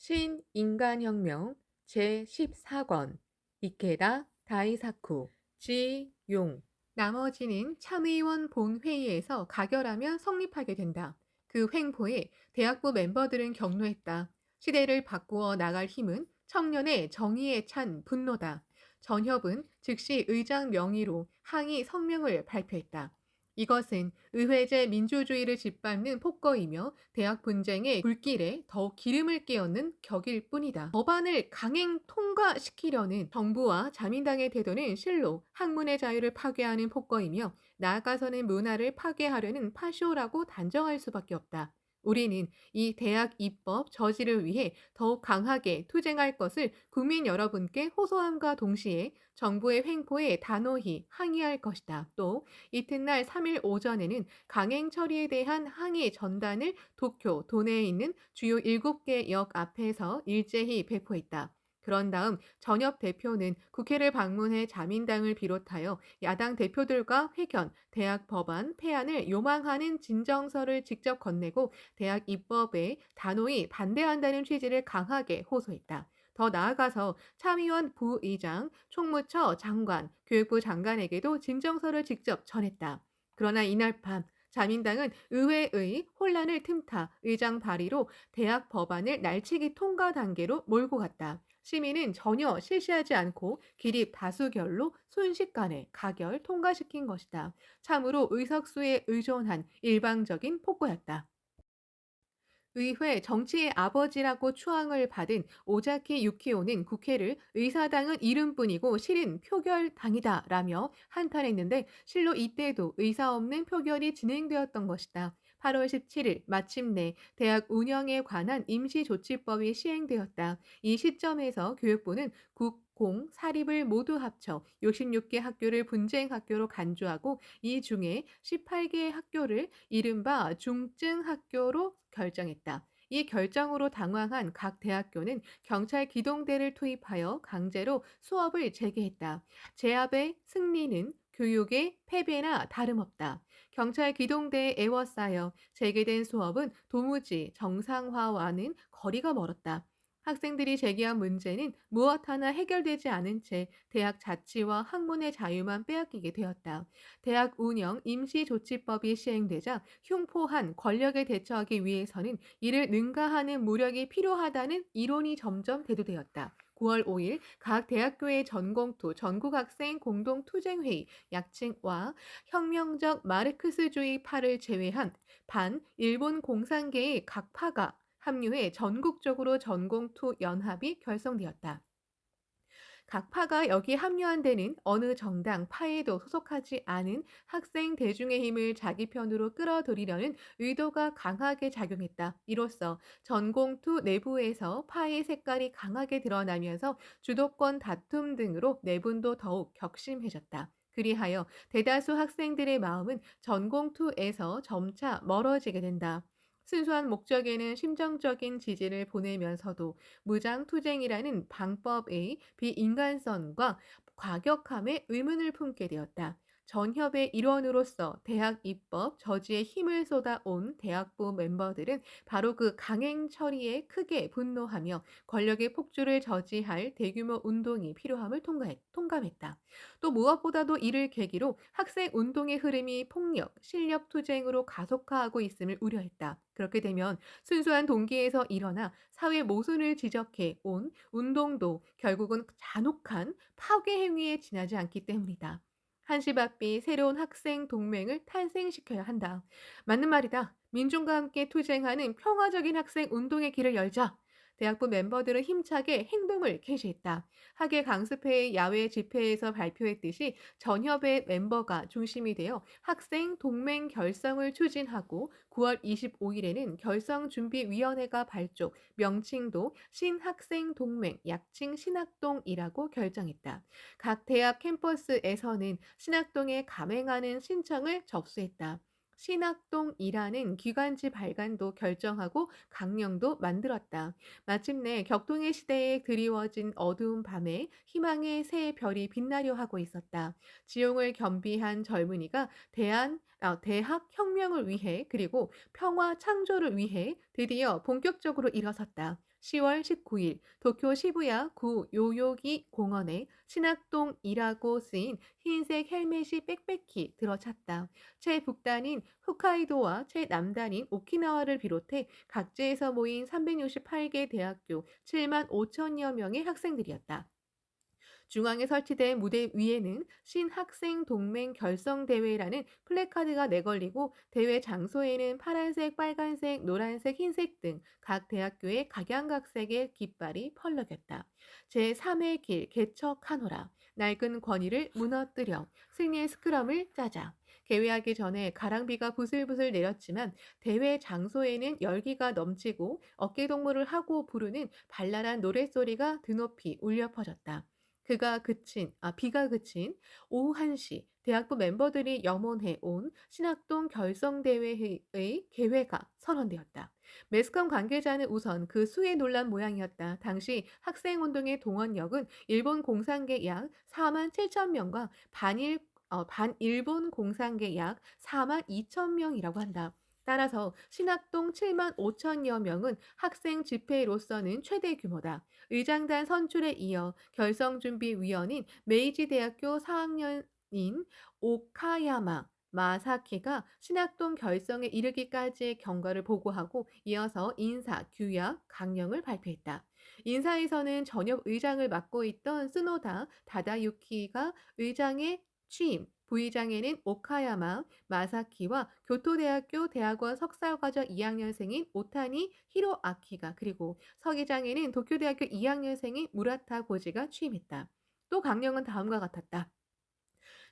신인간혁명 제14권 이케다 다이사쿠 지용. 나머지는 참의원 본회의에서 가결하면 성립하게 된다. 그 횡포에 대학부 멤버들은 격노했다. 시대를 바꾸어 나갈 힘은 청년의 정의에 찬 분노다. 전협은 즉시 의장 명의로 항의 성명을 발표했다. 이것은 의회제 민주주의를 짓밟는 폭거이며 대학 분쟁의 불길에 더욱 기름을 끼얹는 격일 뿐이다. 법안을 강행 통과시키려는 정부와 자민당의 태도는 실로 학문의 자유를 파괴하는 폭거이며 나아가서는 문화를 파괴하려는 파쇼라고 단정할 수밖에 없다. 우리는 이 대학 입법 저지를 위해 더욱 강하게 투쟁할 것을 국민 여러분께 호소함과 동시에 정부의 횡포에 단호히 항의할 것이다. 또 이튿날 3일 오전에는 강행 처리에 대한 항의 전단을 도쿄, 도내에 있는 주요 7개 역 앞에서 일제히 배포했다. 그런 다음 전협 대표는 국회를 방문해 자민당을 비롯하여 야당 대표들과 회견, 대학 법안 폐안을 요망하는 진정서를 직접 건네고 대학 입법에 단호히 반대한다는 취지를 강하게 호소했다. 더 나아가서 참의원 부의장, 총무처 장관, 교육부 장관에게도 진정서를 직접 전했다. 그러나 이날 밤 자민당은 의회의 혼란을 틈타 의장 발의로 대학 법안을 날치기 통과 단계로 몰고 갔다. 시민은 전혀 실시하지 않고 기립 다수결로 순식간에 가결 통과시킨 것이다. 참으로 의석수에 의존한 일방적인 폭거였다. 의회 정치의 아버지라고 추앙을 받은 오자키 유키오는 국회를 의사당은 이름뿐이고 실은 표결당이다라며 한탄했는데 실로 이때도 의사 없는 표결이 진행되었던 것이다. 8월 17일 마침내 대학 운영에 관한 임시조치법이 시행되었다. 이 시점에서 교육부는 국, 공, 사립을 모두 합쳐 66개 학교를 분쟁 학교로 간주하고 이 중에 18개 학교를 이른바 중증 학교로 결정했다. 이 결정으로 당황한 각 대학교는 경찰 기동대를 투입하여 강제로 수업을 재개했다. 제압의 승리는 교육의 패배나 다름없다. 경찰 기동대에 애워싸여 재개된 수업은 도무지 정상화와는 거리가 멀었다. 학생들이 제기한 문제는 무엇 하나 해결되지 않은 채 대학 자치와 학문의 자유만 빼앗기게 되었다. 대학 운영 임시조치법이 시행되자 흉포한 권력에 대처하기 위해서는 이를 능가하는 무력이 필요하다는 이론이 점점 대두되었다. 9월 5일 각 대학교의 전공투 전국학생 공동투쟁회의 약칭와 혁명적 마르크스주의 파를 제외한 반 일본 공산계의 각 파가 합류해 전국적으로 전공투 연합이 결성되었다. 각 파가 여기에 합류한 데는 어느 정당 파에도 소속하지 않은 학생 대중의 힘을 자기 편으로 끌어들이려는 의도가 강하게 작용했다. 이로써 전공투 내부에서 파의 색깔이 강하게 드러나면서 주도권 다툼 등으로 내분도 더욱 격심해졌다. 그리하여 대다수 학생들의 마음은 전공투에서 점차 멀어지게 된다. 순수한 목적에는 심정적인 지지를 보내면서도 무장투쟁이라는 방법의 비인간성과 과격함에 의문을 품게 되었다. 전협의 일원으로서 대학 입법 저지에 힘을 쏟아온 대학부 멤버들은 바로 그 강행 처리에 크게 분노하며 권력의 폭주를 저지할 대규모 운동이 필요함을 통감했다. 또 무엇보다도 이를 계기로 학생 운동의 흐름이 폭력, 실력 투쟁으로 가속화하고 있음을 우려했다. 그렇게 되면 순수한 동기에서 일어나 사회 모순을 지적해 온 운동도 결국은 잔혹한 파괴 행위에 지나지 않기 때문이다. 한시바삐 새로운 학생 동맹을 탄생시켜야 한다. 맞는 말이다. 민중과 함께 투쟁하는 평화적인 학생 운동의 길을 열자. 대학부 멤버들은 힘차게 행동을 개시했다. 학예 강습회의 야외 집회에서 발표했듯이 전협의 멤버가 중심이 되어 학생 동맹 결성을 추진하고 9월 25일에는 결성준비위원회가 발족, 명칭도 신학생동맹, 약칭 신학동이라고 결정했다. 각 대학 캠퍼스에서는 신학동에 감행하는 신청을 접수했다. 신학동이라는 기관지 발간도 결정하고 강령도 만들었다. 마침내 격동의 시대에 드리워진 어두운 밤에 희망의 새 별이 빛나려 하고 있었다. 지용을 겸비한 젊은이가 대학 혁명을 위해 그리고 평화 창조를 위해 드디어 본격적으로 일어섰다. 10월 19일 도쿄 시부야 구 요요기 공원에 신학동이라고 쓰인 흰색 헬멧이 빽빽히 들어찼다. 최북단인 홋카이도와 최남단인 오키나와를 비롯해 각지에서 모인 368개 대학교 7만 5천여 명의 학생들이었다. 중앙에 설치된 무대 위에는 신학생 동맹 결성 대회라는 플래카드가 내걸리고 대회 장소에는 파란색, 빨간색, 노란색, 흰색 등 각 대학교의 각양각색의 깃발이 펄럭였다. 제3의 길 개척하노라. 낡은 권위를 무너뜨려 승리의 스크럼을 짜자. 개회하기 전에 가랑비가 부슬부슬 내렸지만 대회 장소에는 열기가 넘치고 어깨동무를 하고 부르는 발랄한 노랫소리가 드높이 울려 퍼졌다. 비가 그친 오후 1시 대학부 멤버들이 염원해 온 신학동 결성대회의 개회가 선언되었다. 매스컴 관계자는 우선 그 수에 놀란 모양이었다. 당시 학생운동의 동원력은 일본 공산계 약 4만 7천 명과 반일본 공산계 약 4만 2천 명이라고 한다. 따라서 신학동 7만 5천여 명은 학생 집회로서는 최대 규모다. 의장단 선출에 이어 결성준비위원인 메이지대학교 4학년인 오카야마 마사키가 신학동 결성에 이르기까지의 경과를 보고하고 이어서 인사, 규약, 강령을 발표했다. 인사에서는 전역 의장을 맡고 있던 스노다 다다유키가 의장에 취임, 부의장에는 오카야마 마사키와 교토대학교 대학원 석사과정 2학년생인 오타니 히로아키가 그리고 서기장에는 도쿄대학교 2학년생인 무라타 고지가 취임했다. 또 강령은 다음과 같았다.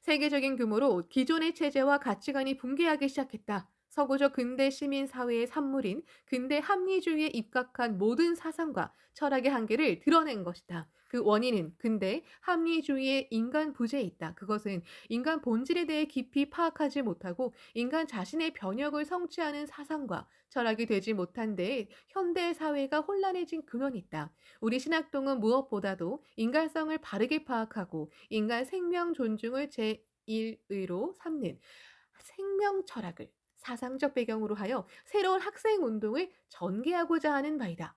세계적인 규모로 기존의 체제와 가치관이 붕괴하기 시작했다. 서구적 근대 시민 사회의 산물인 근대 합리주의에 입각한 모든 사상과 철학의 한계를 드러낸 것이다. 그 원인은 근대 합리주의의 인간 부재에 있다. 그것은 인간 본질에 대해 깊이 파악하지 못하고 인간 자신의 변혁을 성취하는 사상과 철학이 되지 못한 데에 현대 사회가 혼란해진 근원이 있다. 우리 신학동은 무엇보다도 인간성을 바르게 파악하고 인간 생명 존중을 제1의로 삼는 생명 철학을 사상적 배경으로 하여 새로운 학생 운동을 전개하고자 하는 바이다.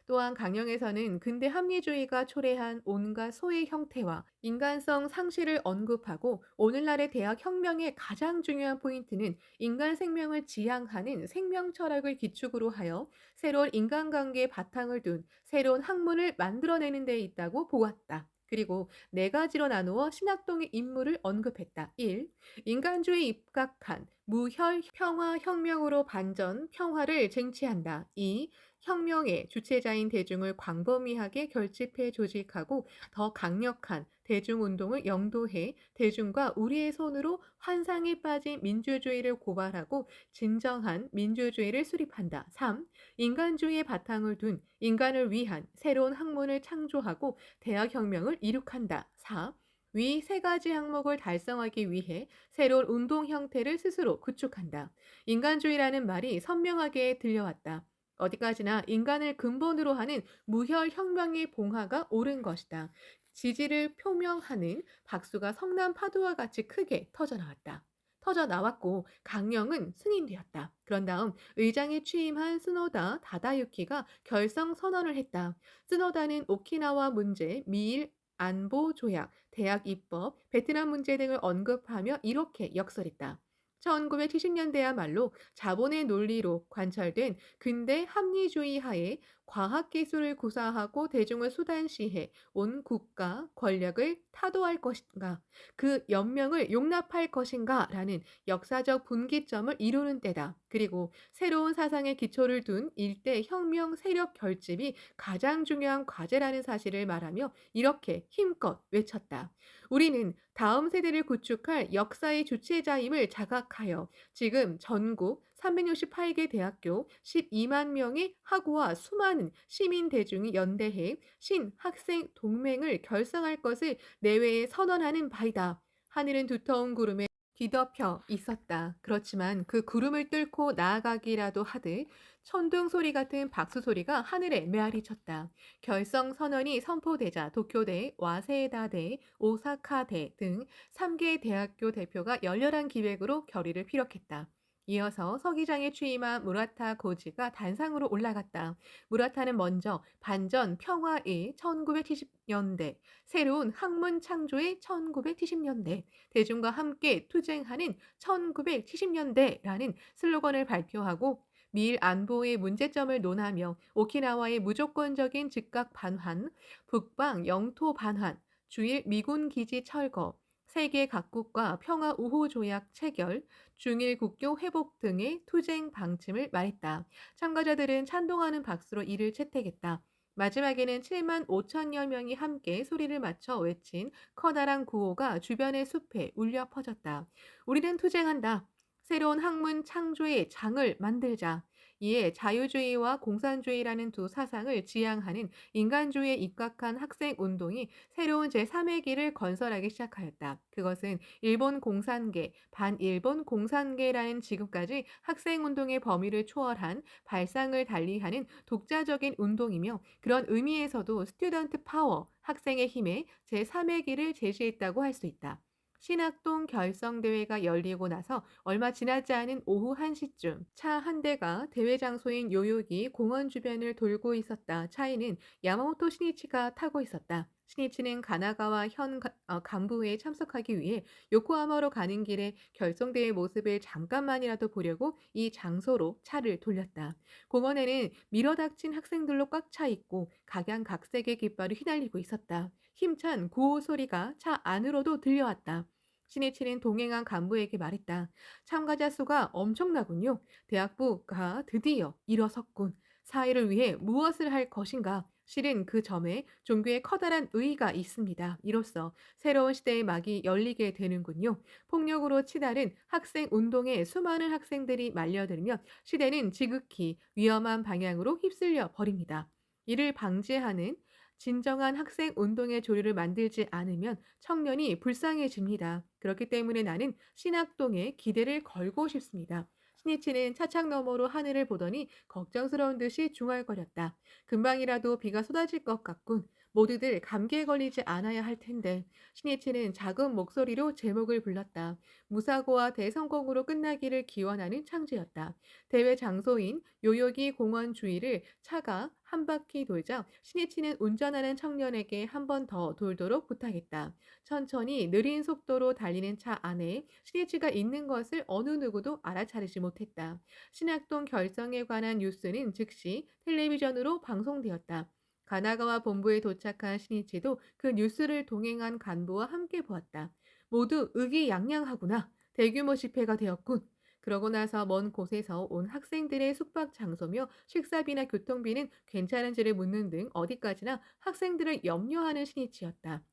또한 강령에서는 근대 합리주의가 초래한 온갖 소외 형태와 인간성 상실을 언급하고 오늘날의 대학 혁명의 가장 중요한 포인트는 인간 생명을 지향하는 생명 철학을 기축으로 하여 새로운 인간관계의 바탕을 둔 새로운 학문을 만들어내는 데 있다고 보았다. 그리고 네 가지로 나누어 신학동의 임무를 언급했다. 1. 인간주의에 입각한 무혈 평화 혁명으로 반전 평화를 쟁취한다. 2. 혁명의 주체자인 대중을 광범위하게 결집해 조직하고 더 강력한 대중운동을 영도해 대중과 우리의 손으로 환상에 빠진 민주주의를 고발하고 진정한 민주주의를 수립한다. 3. 인간주의의 바탕을 둔 인간을 위한 새로운 학문을 창조하고 대학혁명을 이룩한다. 4. 위 세 가지 항목을 달성하기 위해 새로운 운동 형태를 스스로 구축한다. 인간주의라는 말이 선명하게 들려왔다. 어디까지나 인간을 근본으로 하는 무혈 혁명의 봉화가 오른 것이다. 지지를 표명하는 박수가 성난 파도와 같이 크게 터져나왔다. 터져나왔고 강령은 승인되었다. 그런 다음 의장에 취임한 스노다 다다유키가 결성 선언을 했다. 스노다는 오키나와 문제, 미일 안보 조약, 대학 입법, 베트남 문제 등을 언급하며 이렇게 역설했다. 1970년대야말로 자본의 논리로 관철된 근대 합리주의 하에 과학기술을 구사하고 대중을 수단시해 온 국가 권력을 타도할 것인가, 그 연명을 용납할 것인가 라는 역사적 분기점을 이루는 때다. 그리고 새로운 사상의 기초를 둔 일대 혁명 세력 결집이 가장 중요한 과제라는 사실을 말하며 이렇게 힘껏 외쳤다. 우리는 다음 세대를 구축할 역사의 주체자임을 자각하여 지금 전국 368개 대학교 12만 명의 학우와 수많은 시민 대중이 연대해 신학생 동맹을 결성할 것을 내외에 선언하는 바이다. 하늘은 두터운 구름에 뒤덮여 있었다. 그렇지만 그 구름을 뚫고 나아가기라도 하듯 천둥 소리 같은 박수 소리가 하늘에 메아리 쳤다. 결성 선언이 선포되자 도쿄대, 와세다대, 오사카대 등 3개 대학교 대표가 열렬한 기획으로 결의를 피력했다. 이어서 서기장에 취임한 무라타 고지가 단상으로 올라갔다. 무라타는 먼저 반전 평화의 1970년대, 새로운 학문 창조의 1970년대, 대중과 함께 투쟁하는 1970년대라는 슬로건을 발표하고 미일 안보의 문제점을 논하며 오키나와의 무조건적인 즉각 반환, 북방 영토 반환, 주일 미군 기지 철거, 세계 각국과 평화 우호 조약 체결, 중일 국교 회복 등의 투쟁 방침을 말했다. 참가자들은 찬동하는 박수로 이를 채택했다. 마지막에는 7만 5천여 명이 함께 소리를 맞춰 외친 커다란 구호가 주변의 숲에 울려 퍼졌다. 우리는 투쟁한다. 새로운 학문 창조의 장을 만들자. 이에 자유주의와 공산주의라는 두 사상을 지향하는 인간주의에 입각한 학생 운동이 새로운 제3의 길을 건설하기 시작하였다. 그것은 일본 공산계, 반일본 공산계라는 지금까지 학생 운동의 범위를 초월한 발상을 달리하는 독자적인 운동이며 그런 의미에서도 스튜던트 파워, 학생의 힘에 제3의 길을 제시했다고 할 수 있다. 신학동 결성대회가 열리고 나서 얼마 지나지 않은 오후 1시쯤 차 한 대가 대회 장소인 요요기 공원 주변을 돌고 있었다. 차에는 야마모토 신이치가 타고 있었다. 신이치는 가나가와 현 간부회에 참석하기 위해 요코하마로 가는 길에 결성대회 모습을 잠깐만이라도 보려고 이 장소로 차를 돌렸다. 공원에는 밀어닥친 학생들로 꽉 차 있고 각양각색의 깃발이 휘날리고 있었다. 힘찬 구호 소리가 차 안으로도 들려왔다. 신이치는 동행한 간부에게 말했다. 참가자 수가 엄청나군요. 대학부가 드디어 일어섰군. 사회를 위해 무엇을 할 것인가? 실은 그 점에 종교의 커다란 의의가 있습니다. 이로써 새로운 시대의 막이 열리게 되는군요. 폭력으로 치달은 학생 운동에 수많은 학생들이 말려들면 시대는 지극히 위험한 방향으로 휩쓸려 버립니다. 이를 방지하는 진정한 학생 운동의 조류를 만들지 않으면 청년이 불쌍해집니다. 그렇기 때문에 나는 신학동에 기대를 걸고 싶습니다. 신이치는 차창 너머로 하늘을 보더니 걱정스러운 듯이 중얼거렸다. 금방이라도 비가 쏟아질 것 같군. 모두들 감기에 걸리지 않아야 할 텐데. 신이치는 작은 목소리로 제목을 불렀다. 무사고와 대성공으로 끝나기를 기원하는 창제였다. 대회 장소인 요요기 공원 주위를 차가 한 바퀴 돌자 신이치는 운전하는 청년에게 한 번 더 돌도록 부탁했다. 천천히 느린 속도로 달리는 차 안에 신이치가 있는 것을 어느 누구도 알아차리지 못했다. 신학동 결성에 관한 뉴스는 즉시 텔레비전으로 방송되었다. 가나가와 본부에 도착한 신이치도 그 뉴스를 동행한 간부와 함께 보았다. 모두 의기양양하구나. 대규모 집회가 되었군. 그러고 나서 먼 곳에서 온 학생들의 숙박 장소며 식사비나 교통비는 괜찮은지를 묻는 등 어디까지나 학생들을 염려하는 신이치였다.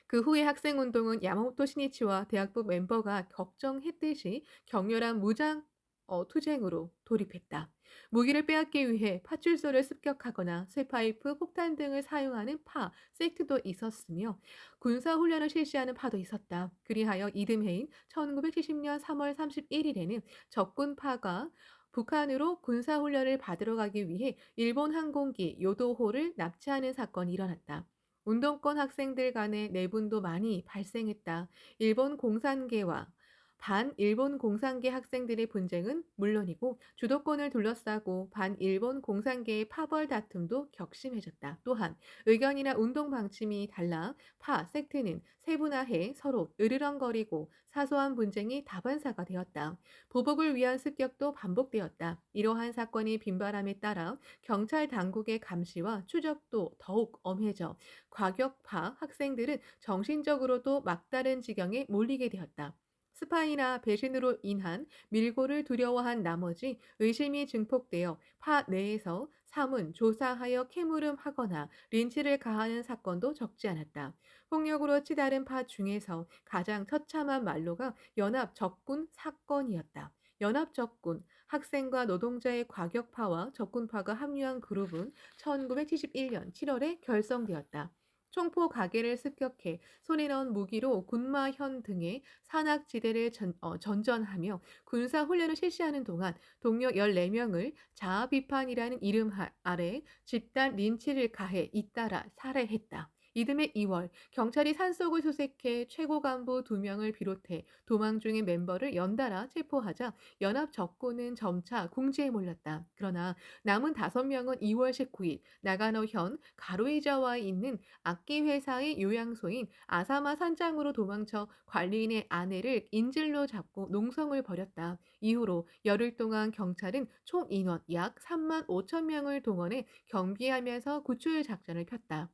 그 후에 학생운동은 야마모토 신이치와 대학부 멤버가 걱정했듯이 격렬한 무장 투쟁으로 돌입했다. 무기를 빼앗기 위해 파출소를 습격하거나 쇠파이프, 폭탄 등을 사용하는 파, 섹트도 있었으며 군사훈련을 실시하는 파도 있었다. 그리하여 이듬해인 1970년 3월 31일에는 적군파가 북한으로 군사훈련을 받으러 가기 위해 일본 항공기 요도호를 납치하는 사건이 일어났다. 운동권 학생들 간의 내분도 많이 발생했다. 일본 공산계와 반일본 공산계 학생들의 분쟁은 물론이고 주도권을 둘러싸고 반일본 공산계의 파벌 다툼도 격심해졌다. 또한 의견이나 운동 방침이 달라 파, 섹트는 세분화해 서로 으르렁거리고 사소한 분쟁이 다반사가 되었다. 보복을 위한 습격도 반복되었다. 이러한 사건이 빈발함에 따라 경찰 당국의 감시와 추적도 더욱 엄해져 과격파 학생들은 정신적으로도 막다른 지경에 몰리게 되었다. 스파이나 배신으로 인한 밀고를 두려워한 나머지 의심이 증폭되어 파 내에서 사문, 조사하여 캐물음하거나 린치를 가하는 사건도 적지 않았다. 폭력으로 치달은 파 중에서 가장 처참한 말로가 연합 적군 사건이었다. 연합 적군, 학생과 노동자의 과격파와 적군파가 합류한 그룹은 1971년 7월에 결성되었다. 총포 가게를 습격해 손에 넣은 무기로 군마현 등의 산악지대를 전전하며 군사훈련을 실시하는 동안 동료 14명을 자아비판이라는 이름 아래 집단 린치를 가해 잇따라 살해했다. 이듬해 2월 경찰이 산속을 수색해 최고 간부 2명을 비롯해 도망 중인 멤버를 연달아 체포하자 연합 적군은 점차 궁지에 몰렸다. 그러나 남은 5명은 2월 19일 나가노 현 가로이자와에 있는 악기 회사의 요양소인 아사마 산장으로 도망쳐 관리인의 아내를 인질로 잡고 농성을 벌였다. 이후로 열흘 동안 경찰은 총 인원 약 3만 5천 명을 동원해 경비하면서 구출 작전을 폈다.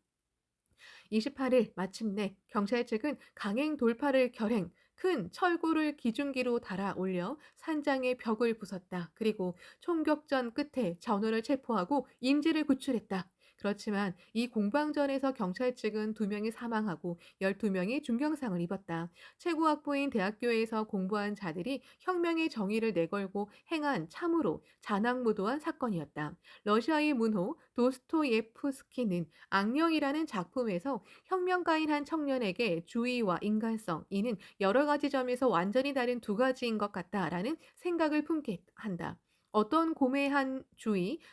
28일 마침내 경찰 측은 강행 돌파를 결행, 큰 철구를 기중기로 달아 올려 산장의 벽을 부쉈다. 그리고 총격전 끝에 전우를 체포하고 인질을 구출했다. 그렇지만 이 공방전에서 경찰 측은 2명이 사망하고 12명이 중경상을 입었다. 최고 학부인 대학교에서 공부한 자들이 혁명의 정의를 내걸고 행한 참으로 잔악무도한 사건이었다. 러시아의 문호 도스토예프스키는 악령이라는 작품에서 혁명가인 한 청년에게 주의와 인간성, 이는 여러 가지 점에서 완전히 다른 두 가지인 것 같다라는 생각을 품게 한다. 어떤 고매한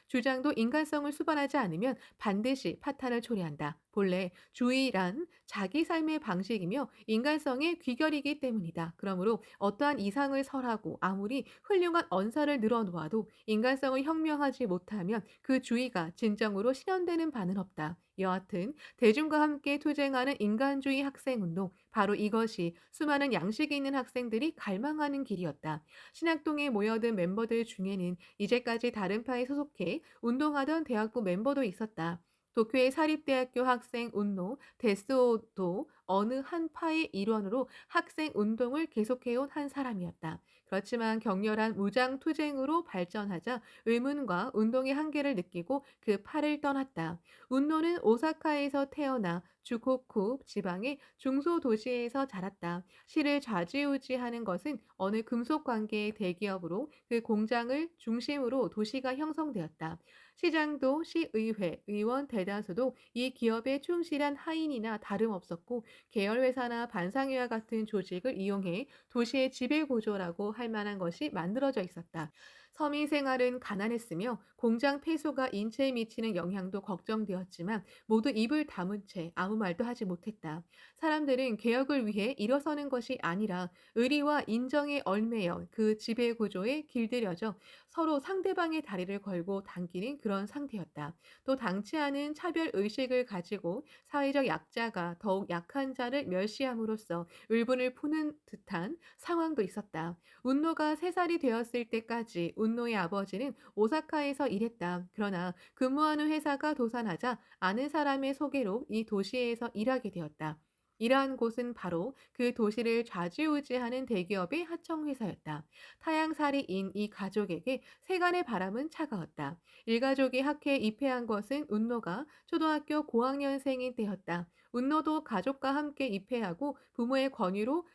주장도 인간성을 수반하지 않으면 반드시 파탄을 초래한다. 본래 주의란 자기 삶의 방식이며 인간성의 귀결이기 때문이다. 그러므로 어떠한 이상을 설하고 아무리 훌륭한 언사를 늘어놓아도 인간성을 혁명하지 못하면 그 주의가 진정으로 실현되는 바는 없다. 여하튼 대중과 함께 투쟁하는 인간주의 학생운동, 바로 이것이 수많은 양식이 있는 학생들이 갈망하는 길이었다. 신학동에 모여든 멤버들 중에는 이제까지 다른 파에 소속해 운동하던 대학부 멤버도 있었다. 도쿄의 사립대학교 학생 운동 데스오도 어느 한 파의 일원으로 학생 운동을 계속해온 한 사람이었다. 그렇지만 격렬한 무장 투쟁으로 발전하자 의문과 운동의 한계를 느끼고 그 파를 떠났다. 운노는 오사카에서 태어나 주코쿠 지방의 중소도시에서 자랐다. 시를 좌지우지하는 것은 어느 금속 관계의 대기업으로 그 공장을 중심으로 도시가 형성되었다. 시장도 시의회, 의원 대다수도 이 기업에 충실한 하인이나 다름없었고 계열회사나 반상회와 같은 조직을 이용해 도시의 지배구조라고 할 만한 것이 만들어져 있었다. 서민 생활은 가난했으며 공장 폐소가 인체에 미치는 영향도 걱정되었지만 모두 입을 다문 채 아무 말도 하지 못했다. 사람들은 개혁을 위해 일어서는 것이 아니라 의리와 인정에 얽매여 그 지배구조에 길들여져 서로 상대방의 다리를 걸고 당기는 그런 상태였다. 또 당치 않은 차별 의식을 가지고 사회적 약자가 더욱 약한 자를 멸시함으로써 울분을 푸는 듯한 상황도 있었다. 운노가 3살이 되었을 때까지 운노의 아버지는 오사카에서 일했다. 그러나 근무하는 회사가 도산하자 아는 사람의 소개로 이 도시에서 일하게 되었다. 일한 곳은 바로 그 도시를 좌지우지하는 대기업의 하청회사였다. 타양살이인 이 가족에게 세간의 바람은 차가웠다. 일가족이 학회에 입회한 것은 운노가 초등학교 고학년생인 때였다. 운노도 가족과 함께 입회하고 부모의 권유로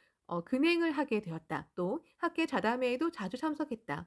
근행을 하게 되었다. 또 학계 자담회에도 자주 참석했다.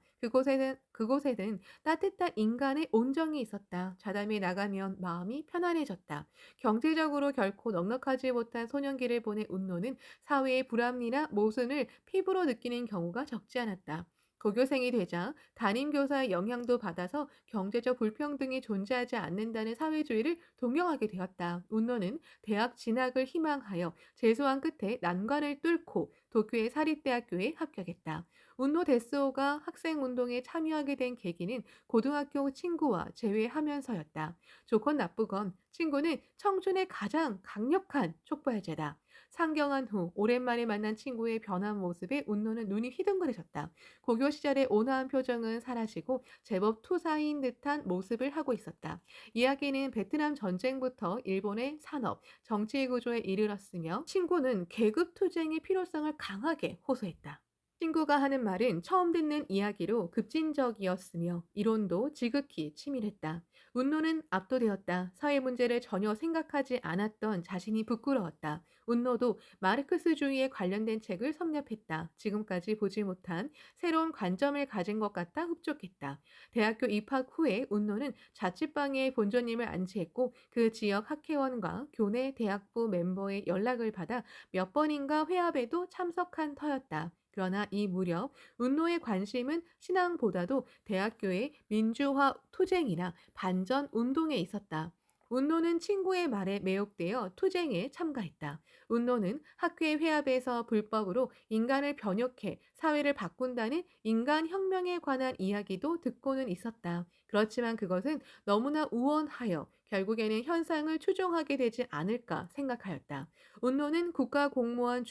그곳에는 따뜻한 인간의 온정이 있었다. 자담회에 나가면 마음이 편안해졌다. 경제적으로 결코 넉넉하지 못한 소년기를 보낸 운노는 사회의 불합리나 모순을 피부로 느끼는 경우가 적지 않았다. 고교생이 되자 담임교사의 영향도 받아서 경제적 불평등이 존재하지 않는다는 사회주의를 동경하게 되었다. 운노는 대학 진학을 희망하여 재수한 끝에 난관을 뚫고 도쿄의 사립대학교에 합격했다. 운노 데스오가 학생운동에 참여하게 된 계기는 고등학교 친구와 재회하면서였다. 좋건 나쁘건 친구는 청춘의 가장 강력한 촉발제다. 상경한 후 오랜만에 만난 친구의 변한 모습에 운노는 눈이 휘둥그레졌다. 고교 시절의 온화한 표정은 사라지고 제법 투사인 듯한 모습을 하고 있었다. 이야기는 베트남 전쟁부터 일본의 산업, 정치 구조에 이르렀으며 친구는 계급 투쟁의 필요성을 강하게 호소했다. 친구가 하는 말은 처음 듣는 이야기로 급진적이었으며 이론도 지극히 치밀했다. 운노는 압도되었다. 사회 문제를 전혀 생각하지 않았던 자신이 부끄러웠다. 운노도 마르크스주의에 관련된 책을 섭렵했다. 지금까지 보지 못한 새로운 관점을 가진 것 같아 흡족했다. 대학교 입학 후에 운노는 자취방에 본조님을 안치했고 그 지역 학회원과 교내 대학부 멤버의 연락을 받아 몇 번인가 회합에도 참석한 터였다. 그러나 이 무렵 운노의 관심은 신앙보다도 대학교의 민주화 투쟁이나 반전 운동에 있었다. 운노는 친구의 말에 매혹되어 투쟁에 참가했다. 운노는 학교의 회합에서 불법으로 인간을 변욕해 사회를 바꾼다는 인간 혁명에 관한 이야기도 듣고는 있었다. 그렇지만 그것은 너무나 우원하여 결국에는 현상을 추종하게 되지 않을까 생각하였다. 운노는 국가 공무원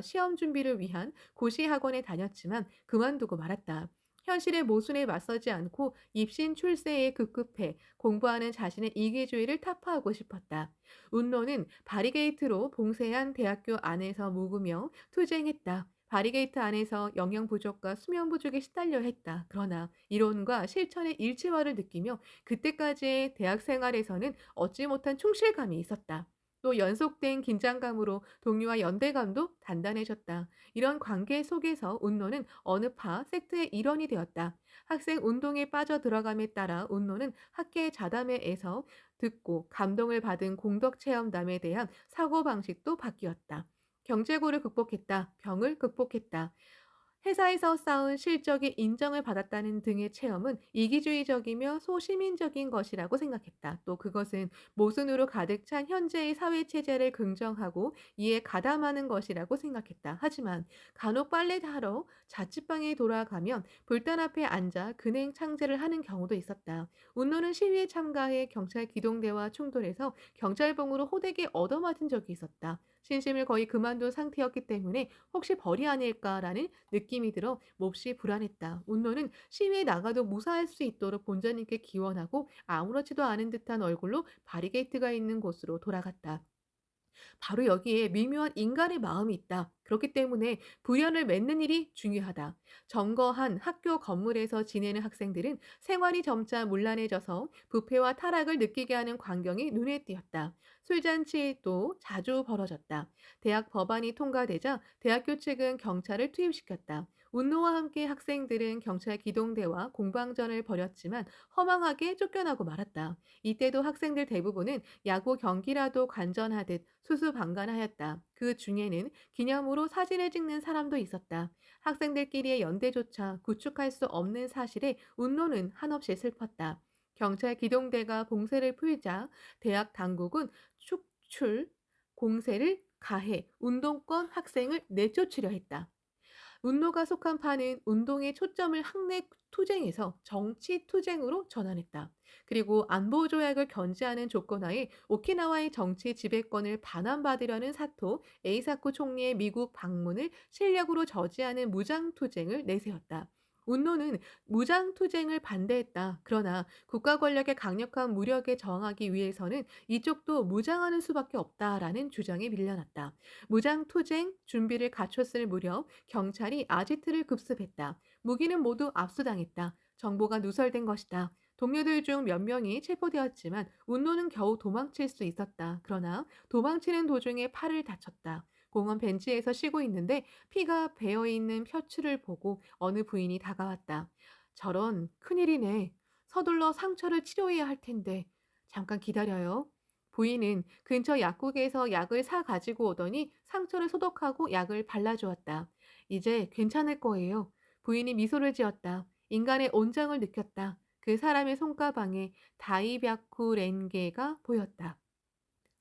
시험 준비를 위한 고시 학원에 다녔지만 그만두고 말았다. 현실의 모순에 맞서지 않고 입신 출세에 급급해 공부하는 자신의 이기주의를 타파하고 싶었다. 운노는 바리게이트로 봉쇄한 대학교 안에서 묵으며 투쟁했다. 바리게이트 안에서 영양 부족과 수면 부족에 시달려 했다. 그러나 이론과 실천의 일치화를 느끼며 그때까지의 대학 생활에서는 얻지 못한 충실감이 있었다. 또 연속된 긴장감으로 동료와 연대감도 단단해졌다. 이런 관계 속에서 운노는 어느 섹트의 일원이 되었다. 학생 운동에 빠져 들어감에 따라 운노는 학계 자담회에서 듣고 감동을 받은 공덕 체험담에 대한 사고방식도 바뀌었다. 경제고를 극복했다. 병을 극복했다. 회사에서 쌓은 실적이 인정을 받았다는 등의 체험은 이기주의적이며 소시민적인 것이라고 생각했다. 또 그것은 모순으로 가득 찬 현재의 사회체제를 긍정하고 이에 가담하는 것이라고 생각했다. 하지만 간혹 빨래를 하러 자취방에 돌아가면 불단 앞에 앉아 근행 창제를 하는 경우도 있었다. 운노는 시위에 참가해 경찰 기동대와 충돌해서 경찰봉으로 호되게 얻어맞은 적이 있었다. 신심을 거의 그만둔 상태였기 때문에 혹시 벌이 아닐까라는 느낌이 들어 몹시 불안했다. 운노는 시위에 나가도 무사할 수 있도록 본전님께 기원하고 아무렇지도 않은 듯한 얼굴로 바리게이트가 있는 곳으로 돌아갔다. 바로 여기에 미묘한 인간의 마음이 있다. 그렇기 때문에 불연을 맺는 일이 중요하다. 점거한 학교 건물에서 지내는 학생들은 생활이 점차 문란해져서 부패와 타락을 느끼게 하는 광경이 눈에 띄었다. 술잔치도 자주 벌어졌다. 대학 법안이 통과되자 대학교 측은 경찰을 투입시켰다. 운노와 함께 학생들은 경찰 기동대와 공방전을 벌였지만 허망하게 쫓겨나고 말았다. 이때도 학생들 대부분은 야구 경기라도 관전하듯 수수방관하였다. 그 중에는 기념으로 사진을 찍는 사람도 있었다. 학생들끼리의 연대조차 구축할 수 없는 사실에 운노는 한없이 슬펐다. 경찰 기동대가 봉쇄를 풀자 대학 당국은 축출 공세를 가해 운동권 학생을 내쫓으려 했다. 운노가 속한 파는 운동의 초점을 학내 투쟁에서 정치 투쟁으로 전환했다. 그리고 안보 조약을 견지하는 조건하에 오키나와의 정치 지배권을 반환받으려는 사토 에이사쿠 총리의 미국 방문을 실력으로 저지하는 무장 투쟁을 내세웠다. 운노는 무장 투쟁을 반대했다. 그러나 국가 권력의 강력한 무력에 저항하기 위해서는 이쪽도 무장하는 수밖에 없다라는 주장에 밀려났다. 무장 투쟁 준비를 갖췄을 무렵 경찰이 아지트를 급습했다. 무기는 모두 압수당했다. 정보가 누설된 것이다. 동료들 중 몇 명이 체포되었지만 운노는 겨우 도망칠 수 있었다. 그러나 도망치는 도중에 팔을 다쳤다. 공원 벤치에서 쉬고 있는데 피가 배어있는 셔츠를 보고 어느 부인이 다가왔다. 저런 큰일이네. 서둘러 상처를 치료해야 할 텐데. 잠깐 기다려요. 부인은 근처 약국에서 약을 사 가지고 오더니 상처를 소독하고 약을 발라주었다. 이제 괜찮을 거예요. 부인이 미소를 지었다. 인간의 온장을 느꼈다. 그 사람의 손가방에 다이벼쿠 렌게가 보였다.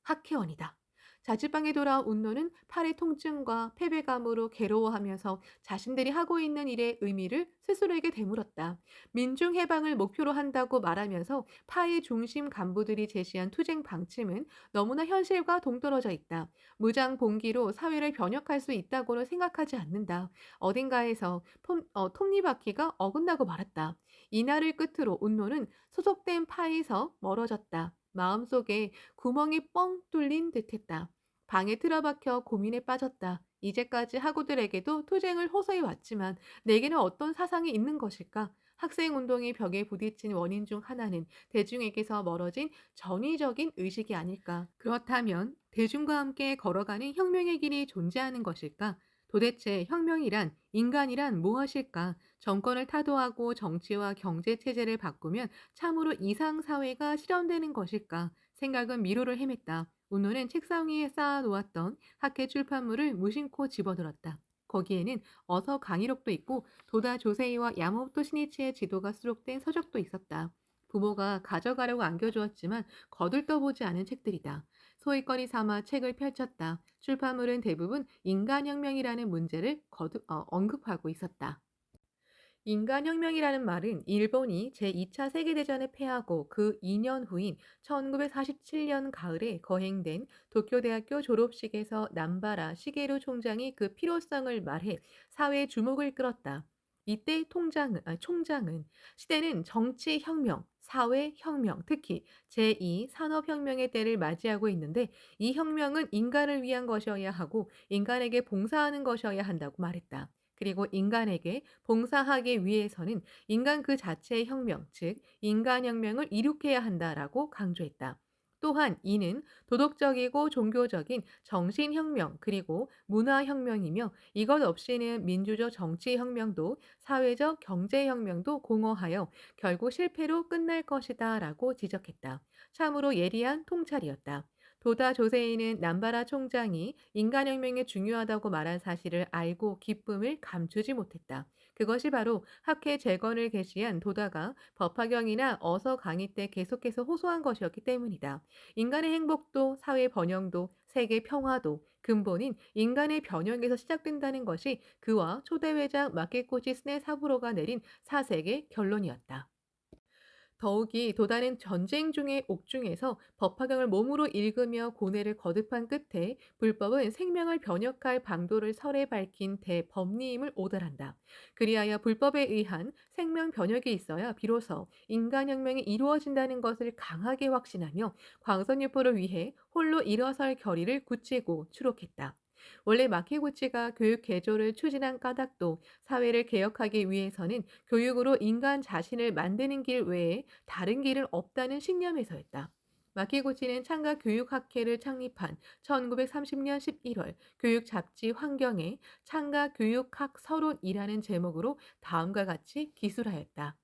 학회원이다. 자취방에 돌아온 운노는 팔의 통증과 패배감으로 괴로워하면서 자신들이 하고 있는 일의 의미를 스스로에게 되물었다. 민중 해방을 목표로 한다고 말하면서 파의 중심 간부들이 제시한 투쟁 방침은 너무나 현실과 동떨어져 있다. 무장 봉기로 사회를 변혁할 수 있다고는 생각하지 않는다. 어딘가에서 톱니바퀴가 어긋나고 말았다. 이날을 끝으로 운노는 소속된 파에서 멀어졌다. 마음속에 구멍이 뻥 뚫린 듯했다. 방에 틀어박혀 고민에 빠졌다. 이제까지 학우들에게도 투쟁을 호소해 왔지만 내게는 어떤 사상이 있는 것일까? 학생운동이 벽에 부딪힌 원인 중 하나는 대중에게서 멀어진 전위적인 의식이 아닐까? 그렇다면 대중과 함께 걸어가는 혁명의 길이 존재하는 것일까? 도대체 혁명이란, 인간이란 무엇일까? 정권을 타도하고 정치와 경제 체제를 바꾸면 참으로 이상 사회가 실현되는 것일까? 생각은 미로를 헤맸다. 운노는 책상 위에 쌓아놓았던 학회 출판물을 무심코 집어들었다. 거기에는 어서 강의록도 있고 도다 조세이와 야마모토 시니치의 지도가 수록된 서적도 있었다. 부모가 가져가려고 안겨주었지만 거들떠보지 않은 책들이다. 소위거리 삼아 책을 펼쳤다. 출판물은 대부분 인간혁명이라는 문제를 언급하고 있었다. 인간혁명이라는 말은 일본이 제2차 세계대전에 패하고 그 2년 후인 1947년 가을에 거행된 도쿄대학교 졸업식에서 남바라 시게루 총장이 그 필요성을 말해 사회의 주목을 끌었다. 이때 총장은 시대는 정치혁명, 사회혁명, 특히 제2 산업혁명의 때를 맞이하고 있는데 이 혁명은 인간을 위한 것이어야 하고 인간에게 봉사하는 것이어야 한다고 말했다. 그리고 인간에게 봉사하기 위해서는 인간 그 자체의 혁명, 즉 인간혁명을 이룩해야 한다라고 강조했다. 또한 이는 도덕적이고 종교적인 정신혁명 그리고 문화혁명이며 이것 없이는 민주적 정치혁명도 사회적 경제혁명도 공허하여 결국 실패로 끝날 것이다 라고 지적했다. 참으로 예리한 통찰이었다. 도다 조세이는 남바라 총장이 인간혁명이 중요하다고 말한 사실을 알고 기쁨을 감추지 못했다. 그것이 바로 학회 재건을 개시한 도다가 법화경이나 어서 강의 때 계속해서 호소한 것이었기 때문이다. 인간의 행복도 사회 번영도 세계 평화도 근본인 인간의 변형에서 시작된다는 것이 그와 초대회장 마케코치 스네사부로가 내린 사색의 결론이었다. 더욱이 도다는 전쟁 중의 옥중에서 법화경을 몸으로 읽으며 고뇌를 거듭한 끝에 불법은 생명을 변혁할 방도를 설에 밝힌 대법리임을 오달한다. 그리하여 불법에 의한 생명 변혁이 있어야 비로소 인간혁명이 이루어진다는 것을 강하게 확신하며 광선유포를 위해 홀로 일어설 결의를 굳히고 추록했다. 원래 마키구치가 교육 개조를 추진한 까닭도 사회를 개혁하기 위해서는 교육으로 인간 자신을 만드는 길 외에 다른 길은 없다는 신념에서였다. 마키구치는 창가 교육학회를 창립한 1930년 11월 교육 잡지 환경에 창가 교육학 서론이라는 제목으로 다음과 같이 기술하였다.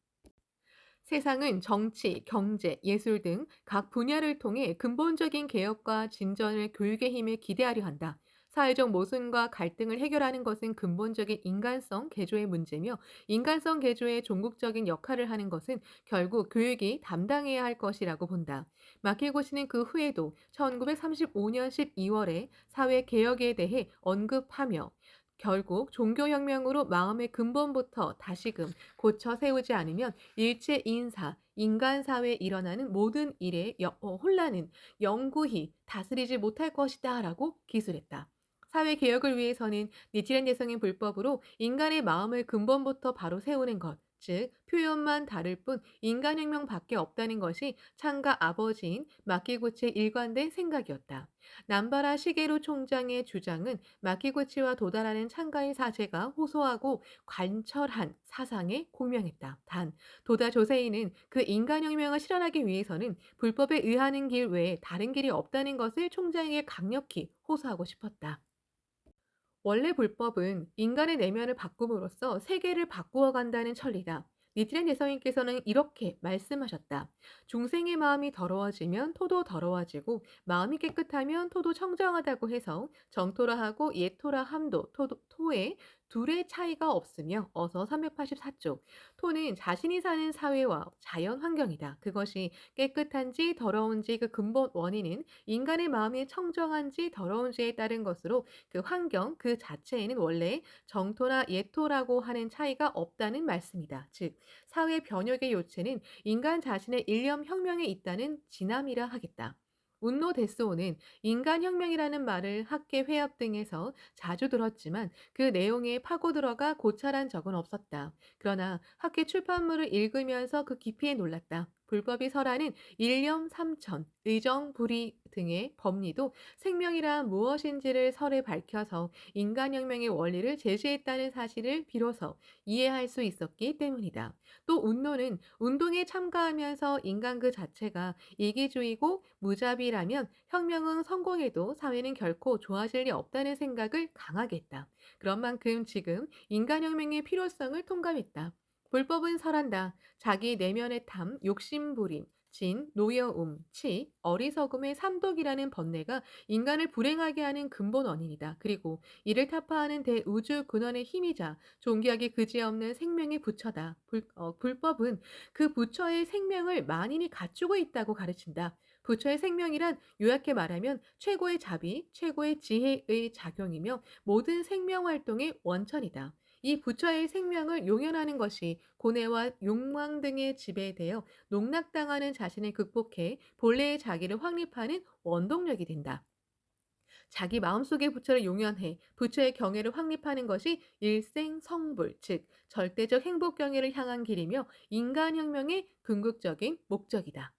세상은 정치, 경제, 예술 등 각 분야를 통해 근본적인 개혁과 진전을 교육의 힘에 기대하려 한다. 사회적 모순과 갈등을 해결하는 것은 근본적인 인간성 개조의 문제며 인간성 개조의 종국적인 역할을 하는 것은 결국 교육이 담당해야 할 것이라고 본다. 마키고시는 그 후에도 1935년 12월에 사회 개혁에 대해 언급하며 결국 종교혁명으로 마음의 근본부터 다시금 고쳐 세우지 않으면 일체 인사, 인간사회에 일어나는 모든 일의 혼란은 영구히 다스리지 못할 것이다 라고 기술했다. 사회개혁을 위해서는 니치렌 대성의 불법으로 인간의 마음을 근본부터 바로 세우는 것, 즉 표현만 다를 뿐 인간혁명밖에 없다는 것이 창가 아버지인 마키구치의 일관된 생각이었다. 남바라 시게루 총장의 주장은 마키구치와 도달하는 창가의 사제가 호소하고 관철한 사상에 공명했다. 단 도다 조세이는 그 인간혁명을 실현하기 위해서는 불법에 의하는 길 외에 다른 길이 없다는 것을 총장에게 강력히 호소하고 싶었다. 원래 불법은 인간의 내면을 바꿈으로써 세계를 바꾸어 간다는 천리다. 니트렌 대성인께서는 이렇게 말씀하셨다. 중생의 마음이 더러워지면 토도 더러워지고 마음이 깨끗하면 토도 청정하다고 해서 정토라 하고 예토라 함도 토에 둘의 차이가 없으며 어서 384쪽. 토는 자신이 사는 사회와 자연 환경이다. 그것이 깨끗한지 더러운지 그 근본 원인은 인간의 마음이 청정한지 더러운지에 따른 것으로 그 환경 그 자체에는 원래 정토나 예토라고 하는 차이가 없다는 말씀이다. 즉 사회 변혁의 요체는 인간 자신의 일념 혁명에 있다는 진함이라 하겠다. 운노 데스오는 인간혁명이라는 말을 학계 회합 등에서 자주 들었지만 그 내용에 파고 들어가 고찰한 적은 없었다. 그러나 학계 출판물을 읽으면서 그 깊이에 놀랐다. 불법이 설하는 일념 삼천, 의정, 불의 등의 법리도 생명이란 무엇인지를 설에 밝혀서 인간혁명의 원리를 제시했다는 사실을 비로소 이해할 수 있었기 때문이다. 또 운노는 운동에 참가하면서 인간 그 자체가 이기주의고 무자비라면 혁명은 성공해도 사회는 결코 좋아질 리 없다는 생각을 강하게 했다. 그런 만큼 지금 인간혁명의 필요성을 통감했다. 불법은 설한다. 자기 내면의 탐, 욕심부림, 진, 노여움, 치, 어리석음의 삼독이라는 번뇌가 인간을 불행하게 하는 근본 원인이다. 그리고 이를 타파하는 대우주 근원의 힘이자 존귀하게 그지없는 생명의 부처다. 불법은 그 부처의 생명을 만인이 갖추고 있다고 가르친다. 부처의 생명이란 요약해 말하면 최고의 자비, 최고의 지혜의 작용이며 모든 생명 활동의 원천이다. 이 부처의 생명을 용연하는 것이 고뇌와 욕망 등의 지배되어 농락당하는 자신을 극복해 본래의 자기를 확립하는 원동력이 된다. 자기 마음속의 부처를 용연해 부처의 경애를 확립하는 것이 일생성불, 즉 절대적 행복 경애를 향한 길이며 인간혁명의 궁극적인 목적이다.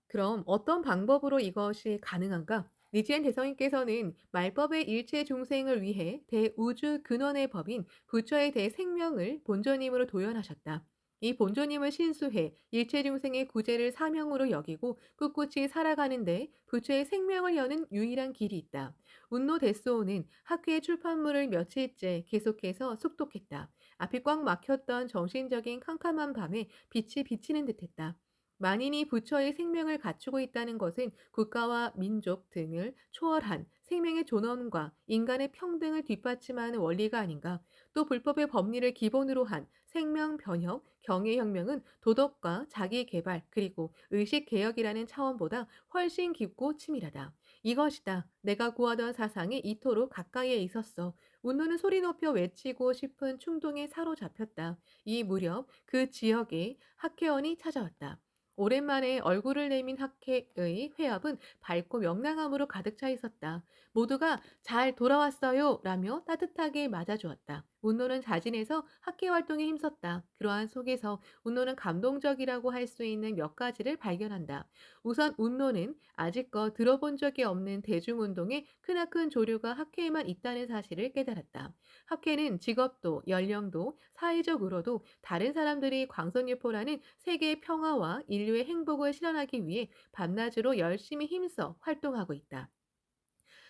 그럼 어떤 방법으로 이것이 가능한가? 니지엔 대성인께서는 말법의 일체 중생을 위해 대우주 근원의 법인 부처의 대생명을 본尊임으로 도연하셨다. 이 본尊임을 신수해 일체 중생의 구제를 사명으로 여기고 꿋꿋이 살아가는데 부처의 생명을 여는 유일한 길이 있다. 운노 데스오는 학회의 출판물을 며칠째 계속해서 숙독했다. 앞이 꽉 막혔던 정신적인 캄캄한 밤에 빛이 비치는 듯했다. 만인이 부처의 생명을 갖추고 있다는 것은 국가와 민족 등을 초월한 생명의 존엄과 인간의 평등을 뒷받침하는 원리가 아닌가. 또 불법의 법리를 기본으로 한 생명 변혁, 경애혁명은 도덕과 자기개발 그리고 의식개혁이라는 차원보다 훨씬 깊고 치밀하다. 이것이다. 내가 구하던 사상이 이토록 가까이에 있었어. 운노는 소리 높여 외치고 싶은 충동에 사로잡혔다. 이 무렵 그 지역에 학회원이 찾아왔다. 오랜만에 얼굴을 내민 학회의 회합은 밝고 명랑함으로 가득 차 있었다. 모두가 잘 돌아왔어요 라며 따뜻하게 맞아주었다. 운노는 자진해서 학회 활동에 힘썼다. 그러한 속에서 운노는 감동적이라고 할 수 있는 몇 가지를 발견한다. 우선 운노는 아직껏 들어본 적이 없는 대중운동의 크나큰 조류가 학회에만 있다는 사실을 깨달았다. 학회는 직업도 연령도 사회적으로도 다른 사람들이 광선유포라는 세계의 평화와 인류의 행복을 실현하기 위해 밤낮으로 열심히 힘써 활동하고 있다.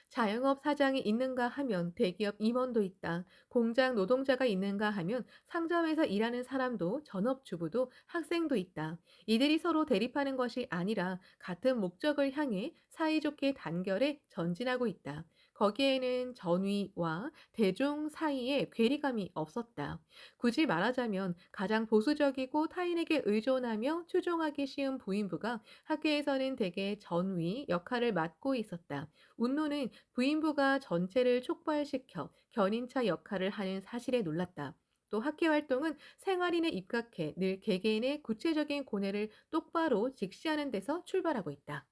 자영업 사장이 있는가 하면 대기업 임원도 있다. 공장 노동자가 있는가 하면 상점에서 일하는 사람도 전업주부도 학생도 있다. 이들이 서로 대립하는 것이 아니라 같은 목적을 향해 사이좋게 단결해 전진하고 있다. 거기에는 전위와 대중 사이에 괴리감이 없었다. 굳이 말하자면 가장 보수적이고 타인에게 의존하며 추종하기 쉬운 부인부가 학교에서는 대개 전위 역할을 맡고 있었다. 운노는 부인부가 전체를 촉발시켜 견인차 역할을 하는 사실에 놀랐다. 또 학회 활동은 생활인에 입각해 늘 개개인의 구체적인 고뇌를 똑바로 직시하는 데서 출발하고 있다.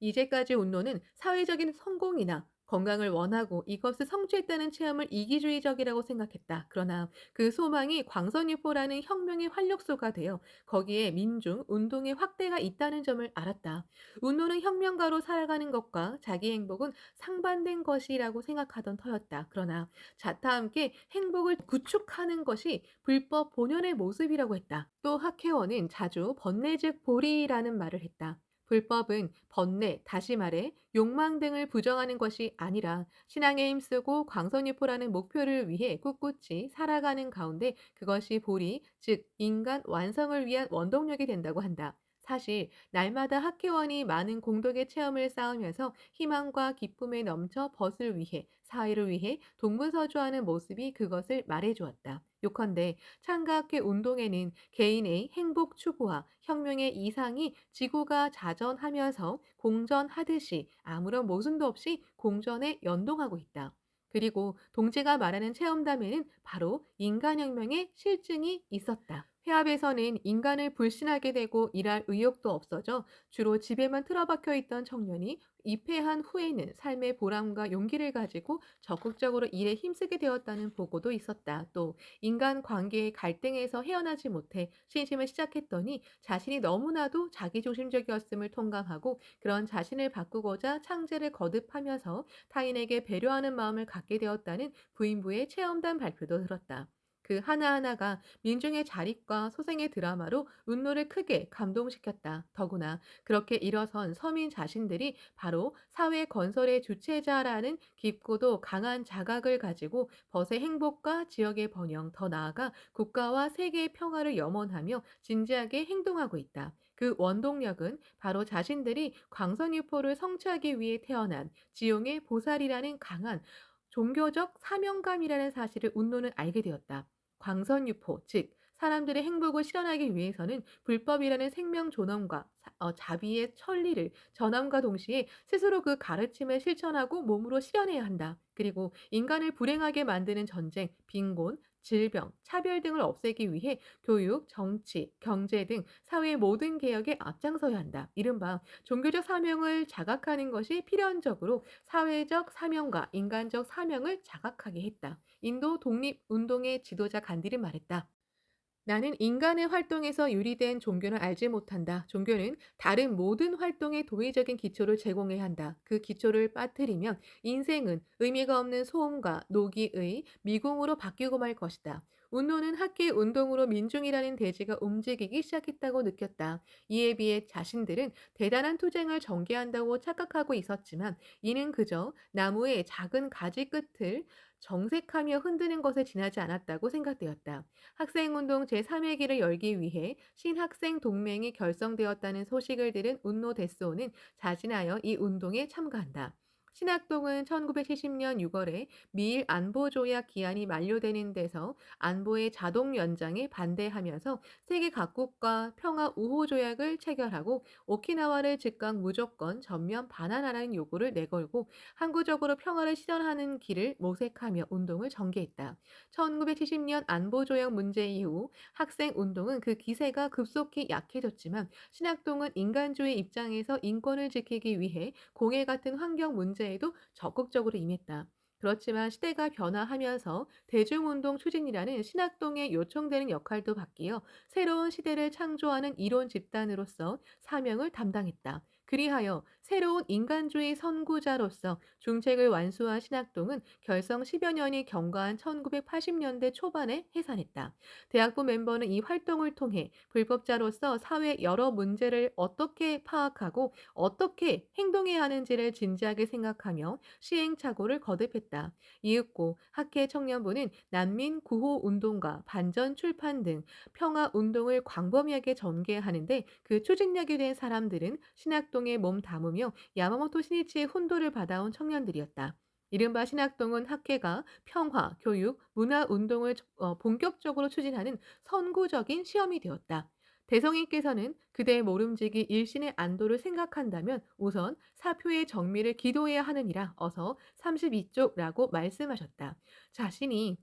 이제까지 운노는 사회적인 성공이나 건강을 원하고 이것을 성취했다는 체험을 이기주의적이라고 생각했다. 그러나 그 소망이 광선유포라는 혁명의 활력소가 되어 거기에 민중, 운동의 확대가 있다는 점을 알았다. 운노는 혁명가로 살아가는 것과 자기 행복은 상반된 것이라고 생각하던 터였다. 그러나 자타 함께 행복을 구축하는 것이 불법 본연의 모습이라고 했다. 또 학회원은 자주 번뇌즉 보리라는 말을 했다. 불법은 번뇌, 다시 말해 욕망 등을 부정하는 것이 아니라 신앙에 힘쓰고 광선유포라는 목표를 위해 꿋꿋이 살아가는 가운데 그것이 보리, 즉 인간 완성을 위한 원동력이 된다고 한다. 사실 날마다 학회원이 많은 공덕의 체험을 쌓으면서 희망과 기쁨에 넘쳐 벗을 위해 사회를 위해 동분서주하는 모습이 그것을 말해주었다. 요컨대 창가학회 운동에는 개인의 행복 추구와 혁명의 이상이 지구가 자전하면서 공전하듯이 아무런 모순도 없이 공전에 연동하고 있다. 그리고 동지가 말하는 체험담에는 바로 인간혁명의 실증이 있었다. 회합에서는 인간을 불신하게 되고 일할 의욕도 없어져 주로 집에만 틀어박혀 있던 청년이 입회한 후에는 삶의 보람과 용기를 가지고 적극적으로 일에 힘쓰게 되었다는 보고도 있었다. 또 인간 관계의 갈등에서 헤어나지 못해 신심을 시작했더니 자신이 너무나도 자기중심적이었음을 통감하고 그런 자신을 바꾸고자 창제를 거듭하면서 타인에게 배려하는 마음을 갖게 되었다는 부인부의 체험담 발표도 들었다. 그 하나하나가 민중의 자립과 소생의 드라마로 운노를 크게 감동시켰다. 더구나 그렇게 일어선 서민 자신들이 바로 사회 건설의 주체자라는 깊고도 강한 자각을 가지고 벗의 행복과 지역의 번영, 더 나아가 국가와 세계의 평화를 염원하며 진지하게 행동하고 있다. 그 원동력은 바로 자신들이 광선유포를 성취하기 위해 태어난 지용의 보살이라는 강한 종교적 사명감이라는 사실을 운노는 알게 되었다. 광선유포, 즉 사람들의 행복을 실현하기 위해서는 불법이라는 생명 존엄과 자비의 천리를 전함과 동시에 스스로 그 가르침을 실천하고 몸으로 실현해야 한다. 그리고 인간을 불행하게 만드는 전쟁, 빈곤, 질병, 차별 등을 없애기 위해 교육, 정치, 경제 등 사회의 모든 개혁에 앞장서야 한다. 이른바 종교적 사명을 자각하는 것이 필연적으로 사회적 사명과 인간적 사명을 자각하게 했다. 인도 독립운동의 지도자 간디는 말했다. 나는 인간의 활동에서 유리된 종교는 알지 못한다. 종교는 다른 모든 활동의 도의적인 기초를 제공해야 한다. 그 기초를 빠뜨리면 인생은 의미가 없는 소음과 노기의 미궁으로 바뀌고 말 것이다. 운동은 학계 운동으로 민중이라는 대지가 움직이기 시작했다고 느꼈다. 이에 비해 자신들은 대단한 투쟁을 전개한다고 착각하고 있었지만 이는 그저 나무의 작은 가지 끝을 정색하며 흔드는 것에 지나지 않았다고 생각되었다. 학생운동 제3회기를 열기 위해 신학생 동맹이 결성되었다는 소식을 들은 운노 데스오는 자진하여 이 운동에 참가한다. 신학동은 1970년 6월에 미일 안보조약 기한이 만료되는 데서 안보의 자동 연장에 반대하면서 세계 각국과 평화 우호 조약을 체결하고 오키나와를 즉각 무조건 전면 반환하라는 요구를 내걸고 항구적으로 평화를 실현하는 길을 모색하며 운동을 전개했다. 1970년 안보조약 문제 이후 학생운동은 그 기세가 급속히 약해졌지만 신학동은 인간주의 입장에서 인권을 지키기 위해 공해 같은 환경 문제에도 적극적으로 임했다. 그렇지만 시대가 변화하면서 대중운동 추진이라는 신학동에 요청되는 역할도 바뀌어 새로운 시대를 창조하는 이론 집단으로서 사명을 담당했다. 그리하여 새로운 인간주의 선구자로서 중책을 완수한 신학동은 결성 10여 년이 경과한 1980년대 초반에 해산했다. 대학부 멤버는 이 활동을 통해 불법자로서 사회 여러 문제를 어떻게 파악하고 어떻게 행동해야 하는지를 진지하게 생각하며 시행착오를 거듭했다. 이윽고 학회 청년부는 난민 구호 운동과 반전 출판 등 평화 운동을 광범위하게 전개하는데 그 추진력이 된 사람들은 신학동에 몸 담으며 야마모토 시니치의 훈도를 받아온 청년들이었다. 이른바 신학동은 학회가 평화, 교육, 문화 운동을 본격적으로 추진하는 선구적인 시험이 되었다. 대성인께서는 그대의 모름지기 일신의 안도를 생각한다면 우선 사표의 정리를 기도해야 하느니라 어서 32쪽라고 말씀하셨다. 자신이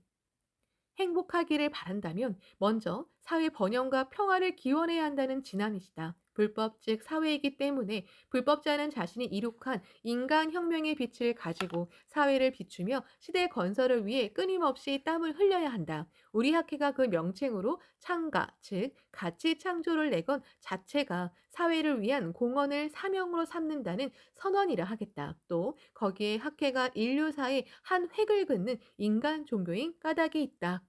행복하기를 바란다면 먼저 사회 번영과 평화를 기원해야 한다는 진함이시다. 불법 즉 사회이기 때문에 불법자는 자신이 이룩한 인간혁명의 빛을 가지고 사회를 비추며 시대 건설을 위해 끊임없이 땀을 흘려야 한다. 우리 학회가 그 명칭으로 창가 즉 가치 창조를 내건 자체가 사회를 위한 공헌을 사명으로 삼는다는 선언이라 하겠다. 또 거기에 학회가 인류사의 한 획을 긋는 인간 종교인 까닭이 있다.